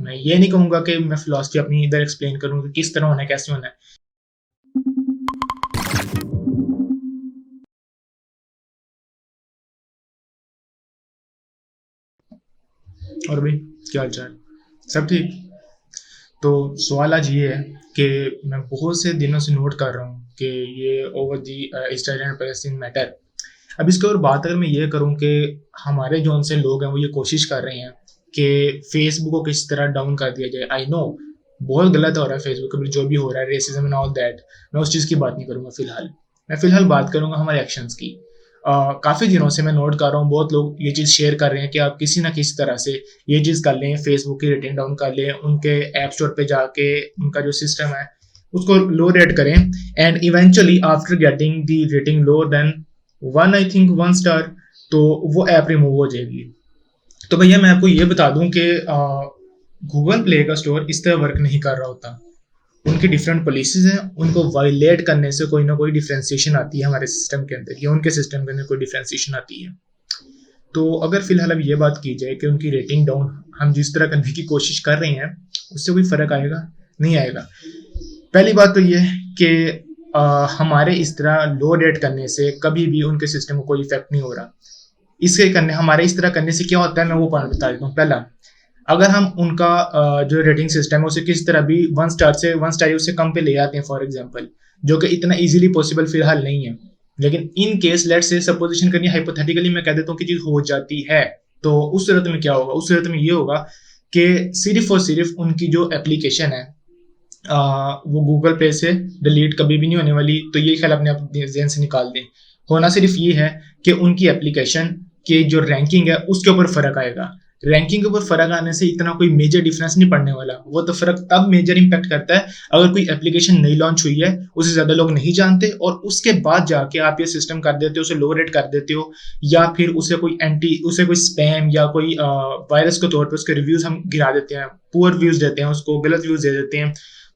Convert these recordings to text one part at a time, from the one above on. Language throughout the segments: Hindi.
मैं ये नहीं कहूँगा कि मैं फिलॉसफी अपनी इधर एक्सप्लेन करूँ कि किस तरह होना है, कैसे होना है। और भाई क्या हाल चाल, सब ठीक? तो सवाल आज ये है कि मैं बहुत से दिनों से नोट कर रहा हूँ कि ये over the Israel and Palestine matter. अब इसके और बात अगर मैं ये करूँ कि हमारे जो उनसे लोग हैं वो ये कोशिश कर रहे हैं कि फेसबुक को किस तरह डाउन कर दिया जाए। आई नो बहुत गलत हो रहा है फेसबुक पर जो भी हो रहा है, रेसिज्म एंड ऑल दैट। मैं उस चीज़ की बात नहीं करूँगा फिलहाल। मैं फिलहाल बात करूँगा हमारे एक्शंस की। काफ़ी दिनों से मैं नोट कर रहा हूँ, बहुत लोग ये चीज़ शेयर कर रहे हैं कि आप किसी ना किसी तरह से ये चीज़ कर लें, फेसबुक की रेटिंग डाउन कर लें, उनके ऐप स्टोर पे जाके उनका जो सिस्टम है उसको लो रेट करें, and eventually after getting the rating low then one star, तो वो ऐप रिमूव हो जाएगी। तो भैया मैं आपको ये बता दूं कि गूगल प्ले का स्टोर इस तरह वर्क नहीं कर रहा होता। उनकी डिफरेंट पॉलिसीज हैं, उनको वायलेट करने से कोई ना कोई डिफ्रेंसिएशन आती है हमारे सिस्टम के अंदर, या उनके सिस्टम के अंदर कोई डिफ्रेंसिएशन आती है। तो अगर फिलहाल अब ये बात की जाए कि उनकी रेटिंग डाउन हम जिस तरह करने की कोशिश कर रहे हैं उससे कोई फ़र्क आएगा? नहीं आएगा। पहली बात तो ये कि हमारे इस तरह लो रेट करने से कभी भी उनके सिस्टम को कोई इफेक्ट नहीं हो रहा। इसके करने हमारे इस तरह करने से क्या होता है, मैं वो पॉइंट बता देता हूँ। पहला, अगर हम उनका जो रेटिंग सिस्टम है उसे किसी तरह भी वन स्टार उससे कम पे ले आते हैं फॉर एग्जांपल, जो कि इतना इजीली पॉसिबल फिलहाल नहीं है, लेकिन इन केस लेट से सपोजिशन करनी हाइपोथेटिकली मैं कह देता हूँ कि चीज़ हो जाती है, तो उस सूरत में क्या होगा? उस सूरत में ये होगा कि सिर्फ और सिर्फ उनकी जो एप्लीकेशन है वो गूगल पे से डिलीट कभी भी नहीं होने वाली। तो ये ख्याल अपने आप जहन से निकाल दें। होना सिर्फ ये है कि उनकी एप्लीकेशन के जो रैंकिंग है उसके ऊपर फ़र्क आएगा। रैंकिंग के ऊपर फ़र्क आने से इतना कोई मेजर डिफरेंस नहीं पड़ने वाला। वो तो फ़र्क तब मेजर इम्पैक्ट करता है अगर कोई एप्लीकेशन नई लॉन्च हुई है, उसे ज़्यादा लोग नहीं जानते, और उसके बाद जाके आप ये सिस्टम कर देते हो, उसे लो रेट कर देते हो, या फिर उसे कोई स्पैम या कोई वायरस के तौर पर उसके रिव्यूज़ हम गिरा देते हैं, पुअर व्यूज़ देते हैं, उसको गलत व्यूज़ दे देते हैं,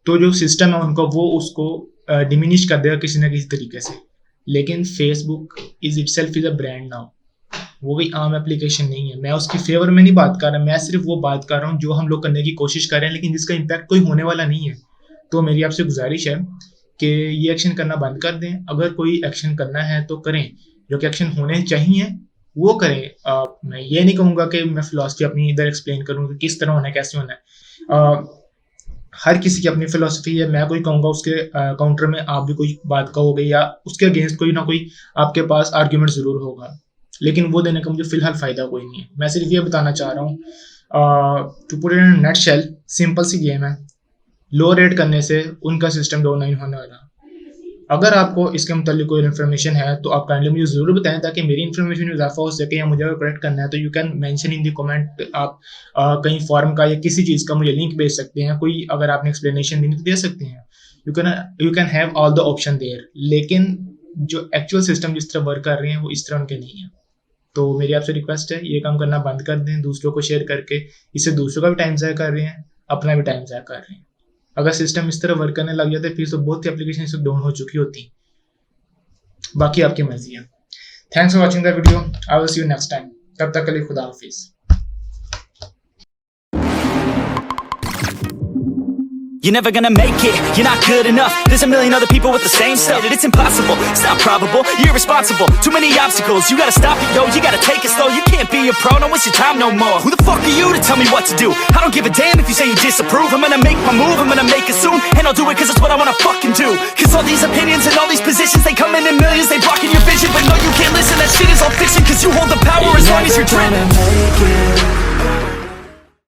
तो जो सिस्टम है उनका वो उसको डिमिनिश कर देगा किसी ना किसी तरीके से। लेकिन Facebook is itself is a brand now, वो कोई आम एप्लीकेशन नहीं है। मैं उसकी फेवर में नहीं बात कर रहा, मैं सिर्फ वो बात कर रहा हूँ जो हम लोग करने की कोशिश कर रहे हैं, लेकिन जिसका इम्पैक्ट कोई होने वाला नहीं है। तो मेरी आपसे गुजारिश है कि ये एक्शन करना बंद कर दें। अगर कोई एक्शन करना है तो करें, जो कि एक्शन होने चाहिए वो करें। मैं ये नहीं कहूँगा कि मैं फिलॉसफी अपनी इधर एक्सप्लेन करूँ कि किस तरह होना है, कैसे होना है। हर किसी की अपनी फिलॉसफी है। मैं कोई कहूँगा उसके काउंटर में आप भी कोई बात कहोगे, या उसके अगेंस्ट कोई ना कोई आपके पास आर्ग्यूमेंट ज़रूर होगा, लेकिन वो देने का मुझे फिलहाल फ़ायदा कोई नहीं है। मैं सिर्फ ये बताना चाह रहा हूँ, to put in a nutshell, simple सी गेम है। लो रेट करने से उनका सिस्टम डाउन नहीं होने वाला। अगर आपको इसके मुतालिक कोई इन्फॉर्मेशन है तो आप काइंडली मुझे ज़रूर बताएं, ताकि मेरी इन्फॉर्मेशन में इजाफा हो सके, या मुझे अगर करेक्ट करना है तो you can mention in the comment. आप कहीं फॉर्म का या किसी चीज़ का मुझे लिंक भेज सकते हैं, कोई अगर आपने एक्सप्लेनेशन देनी तो दे सकते हैं। You can have all the option there, लेकिन जो एक्चुअल सिस्टम जिस तरह वर्क कर रहे हैं वो इस तरह उनके नहीं है। तो मेरी आपसे रिक्वेस्ट है, ये काम करना बंद कर दें, दूसरों को शेयर करके। इससे दूसरों का भी टाइम ज़ाया कर रहे हैं, अपना भी टाइम ज़ाया कर रहे हैं। अगर सिस्टम इस तरह वर्क करने लग जाते फिर तो बहुत ही एप्लीकेशन इस डाउन हो चुकी होती। बाकी आपकी मर्जी है। Thanks for watching the video. I will see you next time. तब तक के लिए खुदा हाफिज। You're never gonna make it, you're not good enough. There's a million other people with the same stuff. It's impossible, it's not probable, you're irresponsible. Too many obstacles, you gotta stop it, yo. You gotta take it slow, you can't be a pro, don't waste your time no more. Who the fuck are you to tell me what to do? I don't give a damn if you say you disapprove. I'm gonna make my move, I'm gonna make it soon. And I'll do it cause it's what I wanna fucking do. Cause all these opinions and all these positions, they come in millions, they blocking your vision. But no, you can't listen, that shit is all fiction. Cause you hold the power as long as you're dreaming.